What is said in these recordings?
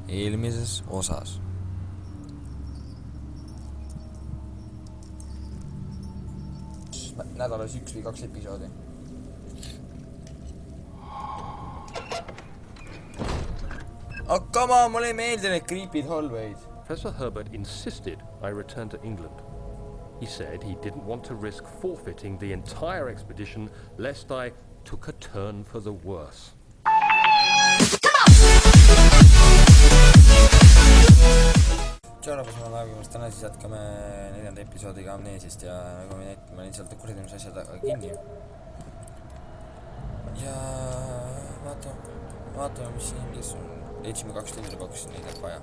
eelmises osas. Nädalas 1 või 2 episoodi. Oh, come on, mulle ei meeldi need creepy hallways. Professor Herbert insisted I return to England. He said he didn't want to risk forfeiting the entire expedition lest I took a turn for the worse. Tšau, rahvas, ma olen Aegimast. Täna siis jätkame 4. episoodiga Amneesiast ja nagu ma olin sealt kuredimise asjad kinni. Ja vaatame, mis siin kes on. Leidsime 2 tinderboksi, neid jääb vaja.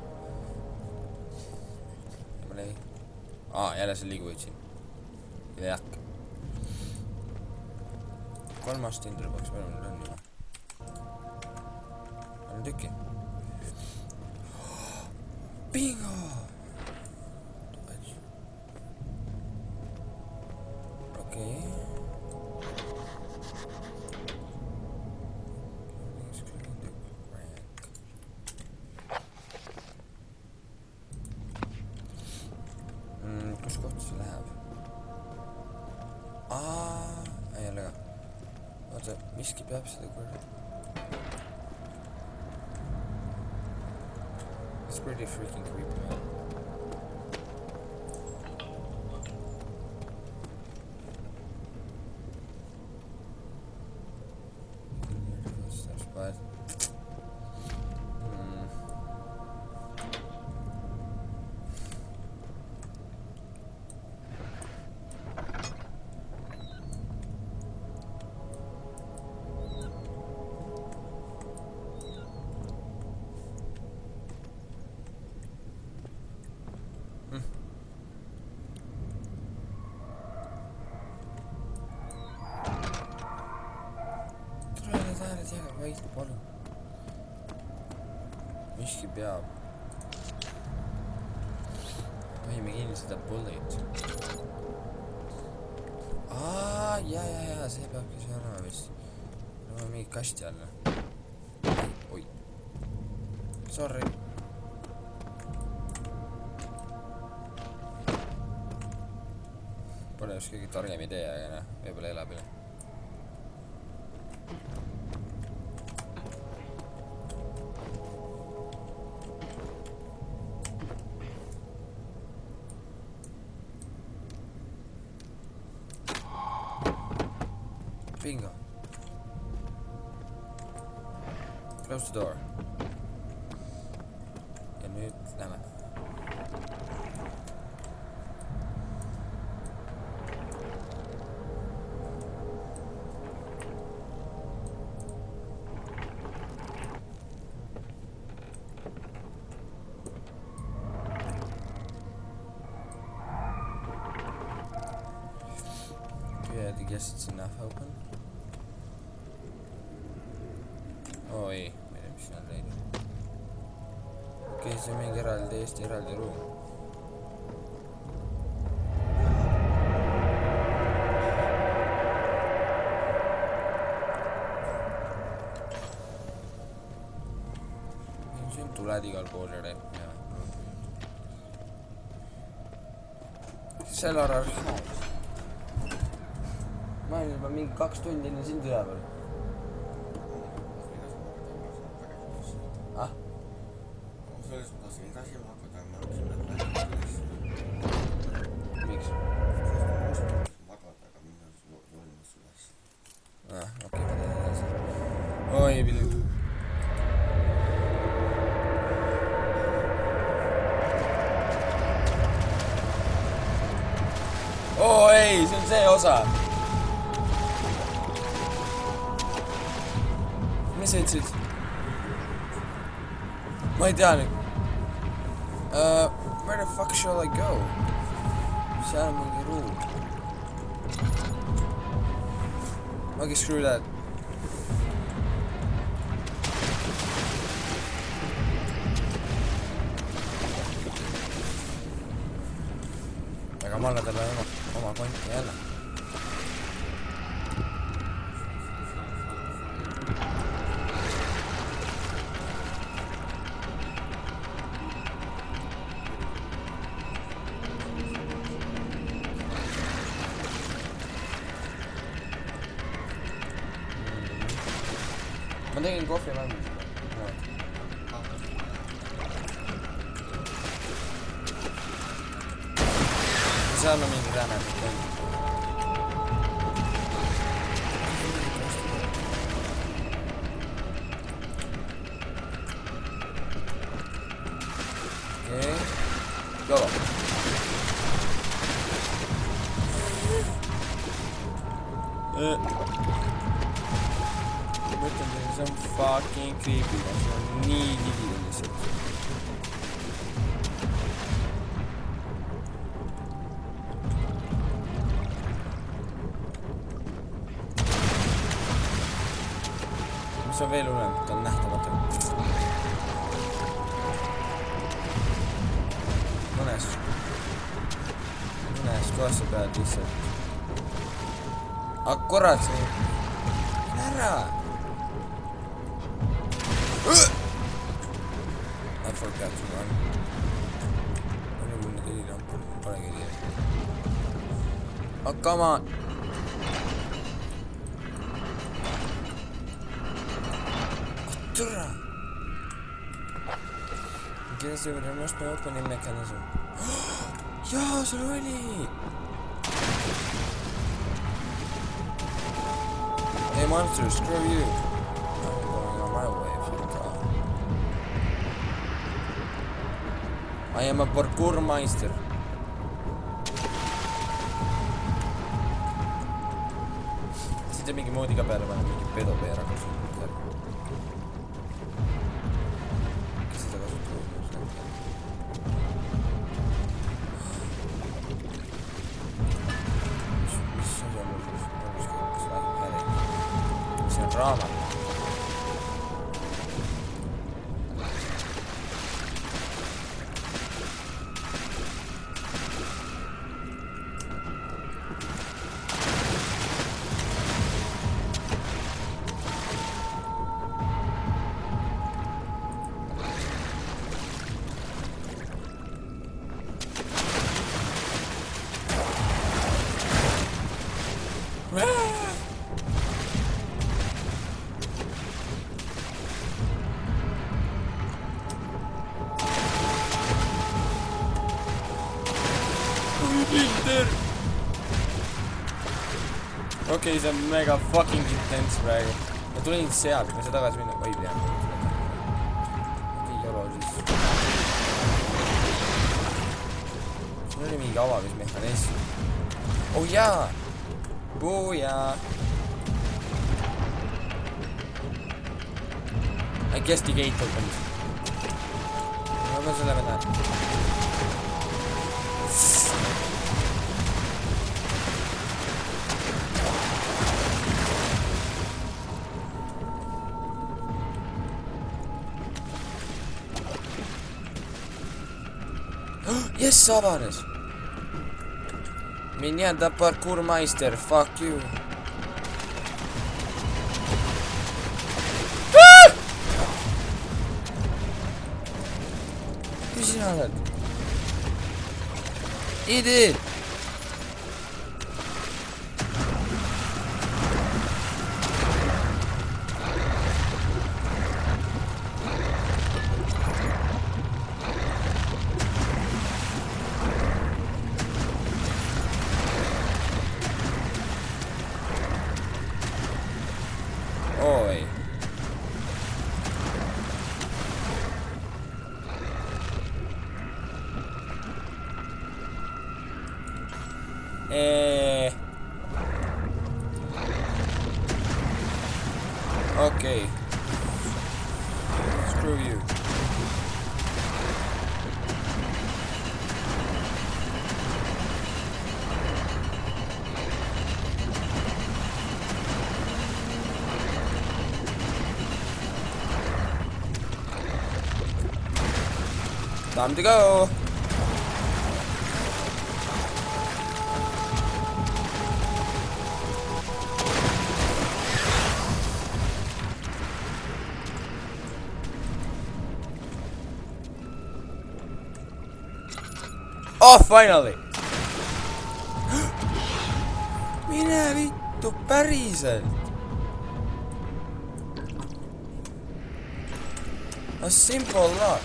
Jälle see liigu võtsin. Ja jätk. 3. tinderboks, palju meil on juba. On tükki. Bingo! Okei. Kus kohta see läheb? Jälle ka. Oota, miski peab seda korda. It's pretty freaking creepy, man. That's bad. Vaid, palun. Miski peab. Võime kinni seda bullet. Jaa, see peabki see ära vist. No mingi kasti alla. Oi. Sorry. Pole just kõige targem idee, aga võib-olla elab üle. Bingo. Close the door. Ja nüüd lähme. I guess it's enough open. Ei, ma ei tea, mis siin on leidnud. Okei, see on mingi eraldi ruum. Siin tuled igal pool ja rääk. Cellar Archives. Ma olen juba mingi 2 tundi enne sind üleval. Selles ma tahtsin edasi magada, aga ma arvasin, et välja. Miks? Magada, aga minna joonimas üles. Okei, ma teen edasi. Oi, pill. Ei, see on see osa. Mis sa ütlesid? Ma ei tea nüüd. Where the fuck shall I go? Seal on mingi ruum. Okay, screw that. Aga ma annan talle oma konti jälle. tegin kohvimängu seda. Seal on mingi rämedad mängid. Okei. Jolo. Ma ütlen teile, see on fucking creepy. See on nii ligidal lihtsalt. Mis on veel hullem, ta on nähtamatu. Mõnes kohas sa pead lihtsalt. Aga korraks nii. Ära! I forgot to run. On ju mõned helilampul, pole heli. Oh, come on! Türa! Guess there must be opening mechanism. Jaa, sul oli! Hey monster, screw you! I'm going on my way, fuck off. I am a parkour meister. Siit mingi moodi ka peale panna, mingi pedopeera kasutada. Kes seda kasutab? Mis asi on mul? Kas räägib hääle? See on raamat. Okei, see on mega fucking intense praegu. Ma tulin sealt, ma ei saa tagasi minna. Oi, pean. Okei, jolo siis. Siin oli mingi avamismehhanism. Oh jaa! Booyah! I guess the gate opens. Ma pean selle minna. Yes, avanes! Меня да parkour meister, fuck you! Mis sina oled? Idiot! Oi. Okay. Screw you. Time to go. Oh, finally! Mine vittu päriselt! A simple lock.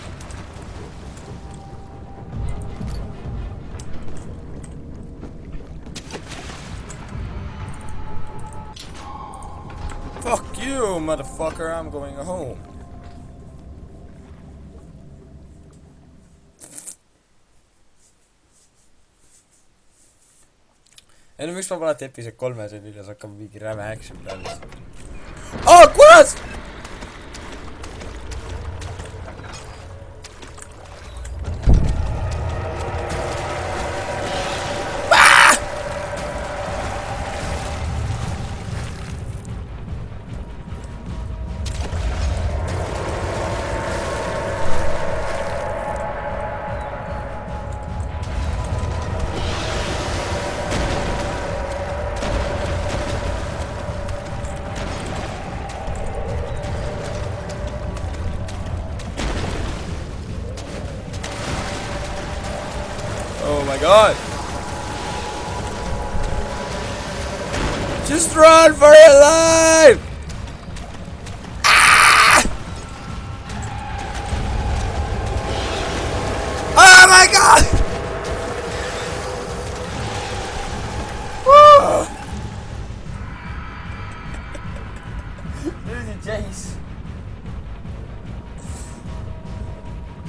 Fuck you, motherfucker, I'm going home. ei no miks ma pole alati episood 3 on üles hakkab mingi räme action peale. Kurat! Oh my god! Just run for your life! Ah! Oh my god! Woo! This is Jace.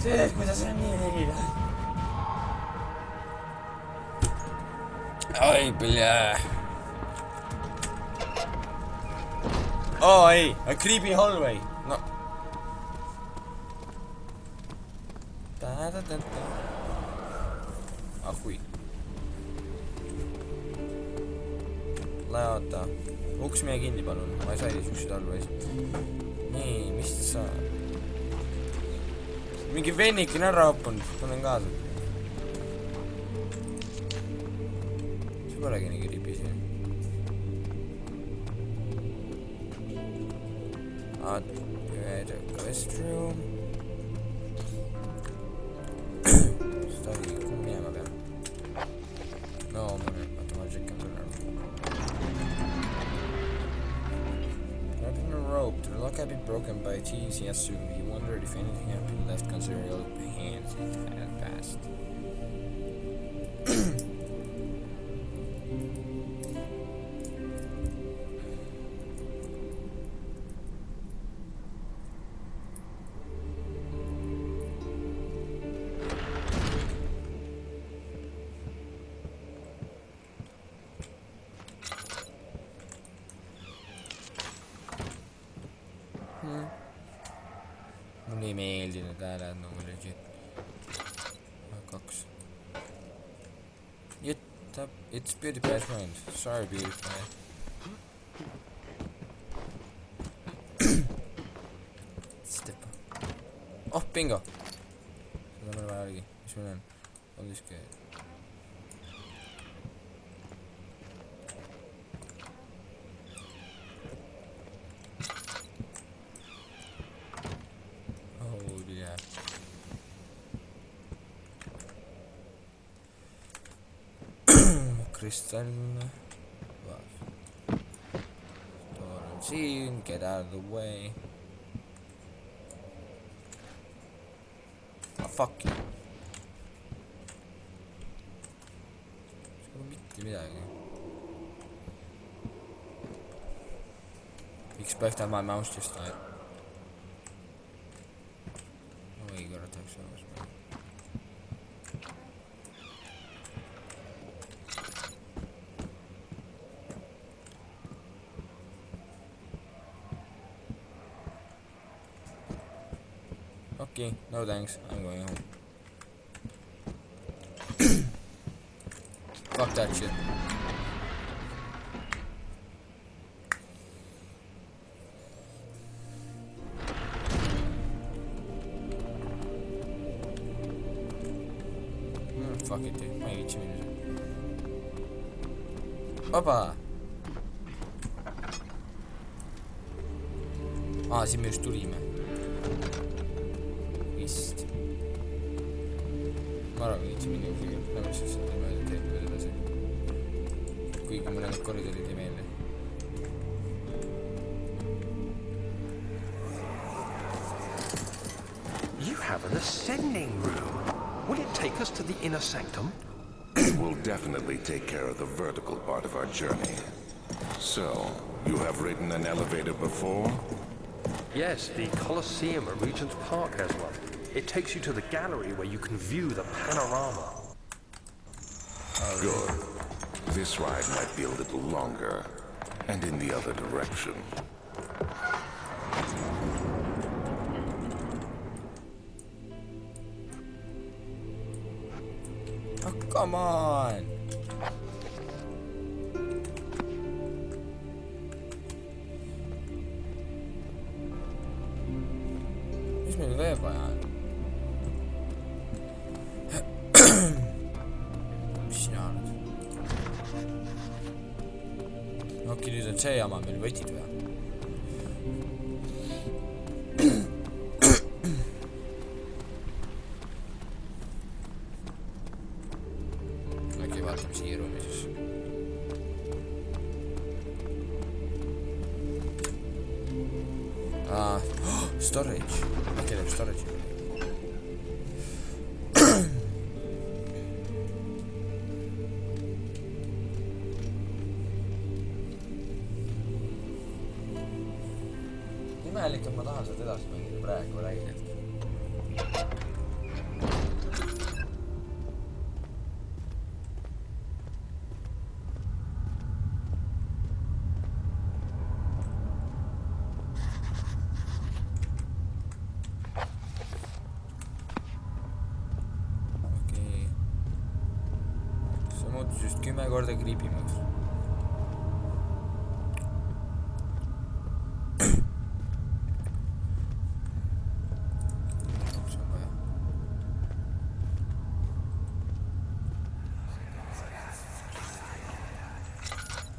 See, kuidas on nii ligi. Oi, bля. Oh, ei, a creepy hallway. No. Hui. Laota. Uks meie kinni, palun. Ma ei sai niisugused hallways. Nii, mis sa... Mingi vennik on ära hoppunud. Tunnen kaasa. Polegi nii creepy siin. Quest room. Study, kuhu minema pean? No, oota, ma tšekkan selle. Grabbing a rope. The lock had been broken by T.C. assumed. He wondered if anything happened left considering all the hands it had passed. Mulle ei meeldi need hääled nagu legit. 2. It's Beauty Pie's friend. Sorry, Beauty Pie. Step. Oh, bingo! Seda pole vaja oligi. Mis meil on? On diski. Krystalline vaas. Door on siin, get out of the way. Ah, fuck you. See pole mitte midagi. Expect that my mouse just died. Oi, kurat, oleks olemas. Okay, no thanks, I'm going home. Fuck that shit. Fuck it, dude. Ma ei viitsi minna. Vaba! Siin me just tulime. Vist. Ma arvan, viitsi minna kuhugi. Lähme siis teeme teed edasi. Kuigi mulle need koridorid ei meeldi. have an ascending room. Will it take us to the inner sanctum? It will definitely take care of the vertical part of our journey. So, you have ridden an elevator before? Yes, the Colosseum at Regent's Park has one. It takes you to the gallery where you can view the panorama. Good. This ride might be a little longer, and in the other direction. Oh, come on! Mis meil veel vaja on? Mis sina arvad? Okei, nüüd on see jama meil võtid või? Okei, vaatame siia ruumi siis. Storage. Okei, läheb storage. Imelik, et ma tahan sealt edasi mängida praegu räigelt. Okei. See muutus just 10 korda kriipimaks.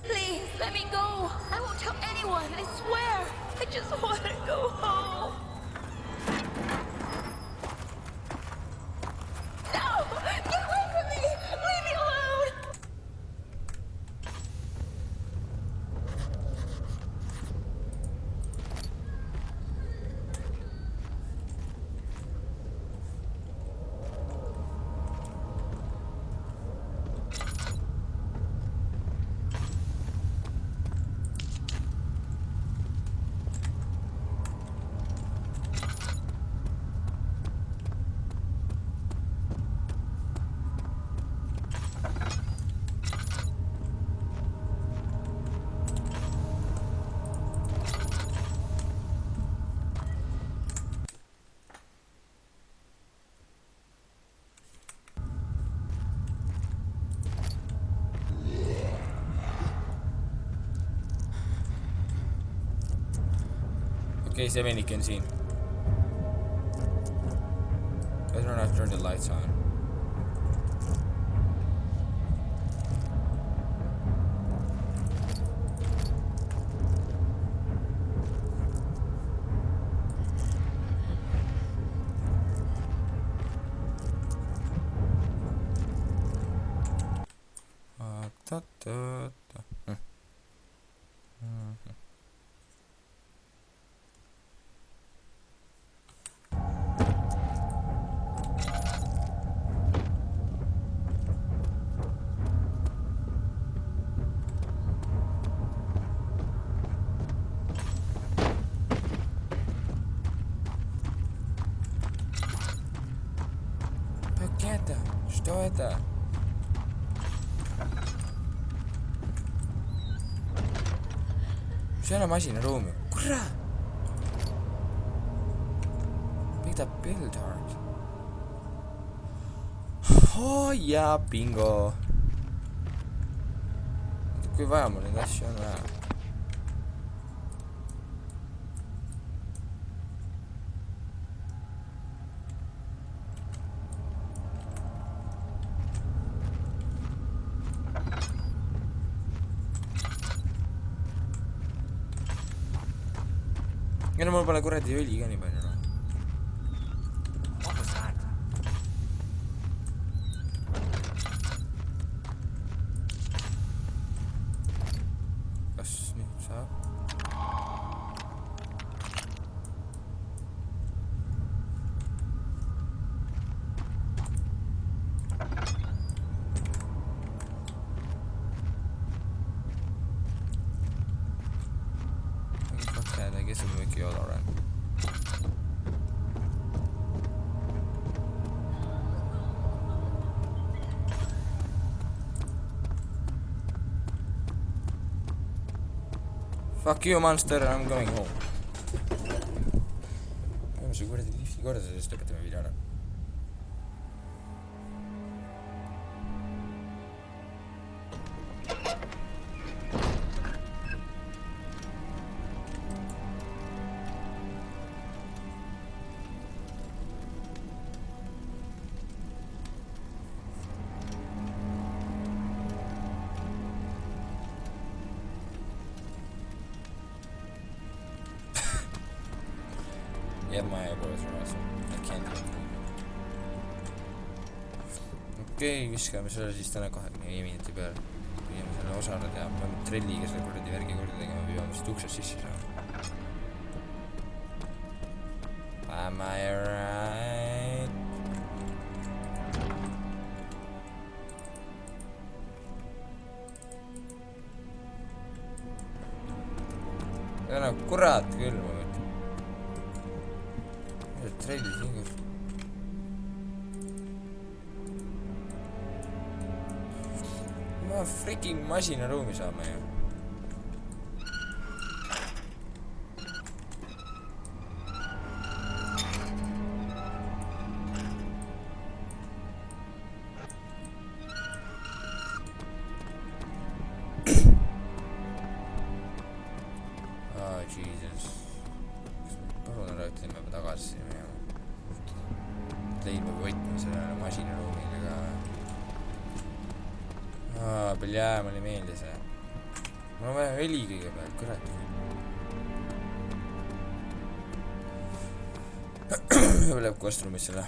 Please, let me go. I won't tell anyone, I swear. I just want to go home. No! Get away from me! Leave me alone! Okei, see venike on siin. Better not turn the lights on. Это? Что это? See on masinaruumi. Kurat! Pick that build hard. Oh jaa, bingo. Kui vaja mul neid asju on vaja. Ja no mul pole kuradi õli ka nii palju, noh. Kas nüüd saab? Yoda Ren. Fuck you, monster, I'm going home. Võime see kuradi lifti korda, sest lõpetame video ära. Yeah, my eyebrows are awesome. I can't do it. Okei, viskame selle siis täna 25 minuti peale. Püüame selle osale teha. Me peame trelliga selle kuradi värgi korda tegema. Püüame siis uksest sisse saama. Am I right? Ja no kurat küll, ma mõtlen. Trelli singur. Ma freaking masinaruumi saame ju. Oh, Jesus. Palun rõhutan, me peame tagasi sinna minema. Leidma võtma sellele masinaruumile ka. Bljää, mulle ei meeldi see. Mul on vaja õli kõigepealt, kurat. Juba läheb kostrumis selle.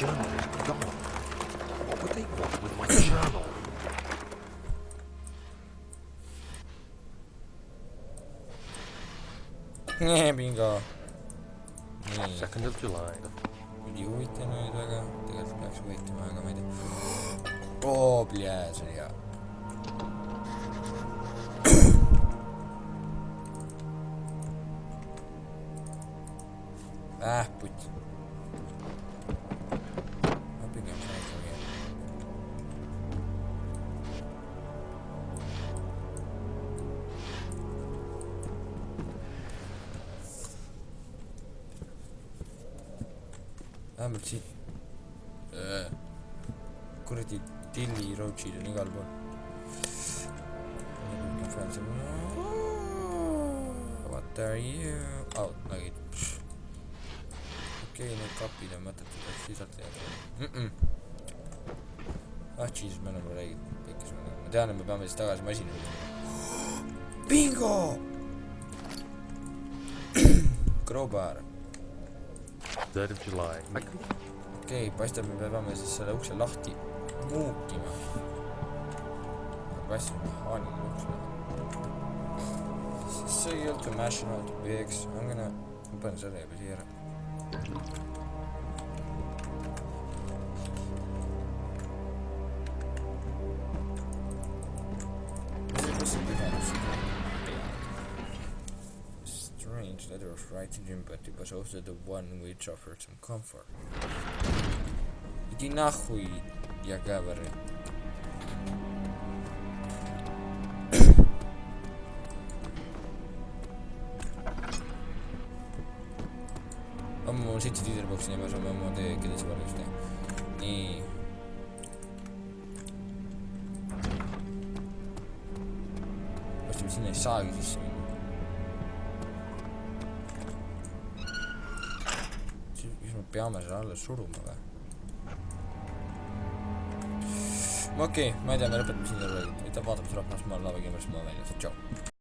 Journal is gone. What would they want with my journal? Bingo. 2nd of July. Ei huvita nüüd väga. Tegelikult peaks huvitama, aga ma ei tea. Oo, bljää, see oli hea. Putt. Vähemalt siit kuradi Tilli roachid on igal pool. What are you? Oh, nägid. Okei, need kapid on mõtetud, et sisalt jääb. Jesus, me oleme räägid. Ma tean, et me peame siis tagasi masina. Bingo! Crowbar. 3rd of July. Okei, paistab, me peame siis selle ukse lahti muukima. Passi mehaaniline ukse. So you have to mash out the pigs. Ma panen selle juba siia ära. Mis see pühendus? Strange letter of writing him, but it was also the one which offered some comfort. Иди нахуй, я говорю. Mul 7 tiiderboksi ja me saame oma tee kedasi valgust teha. Nii. Vastame sinna ei saagi sisse minna. Kas me peame selle alla suruma või? Okei, ma ei tea, me lõpetame siin. Aitäh vaatamast rahvast, ma olen Laava Gamers, ma olen väljas. Tšau.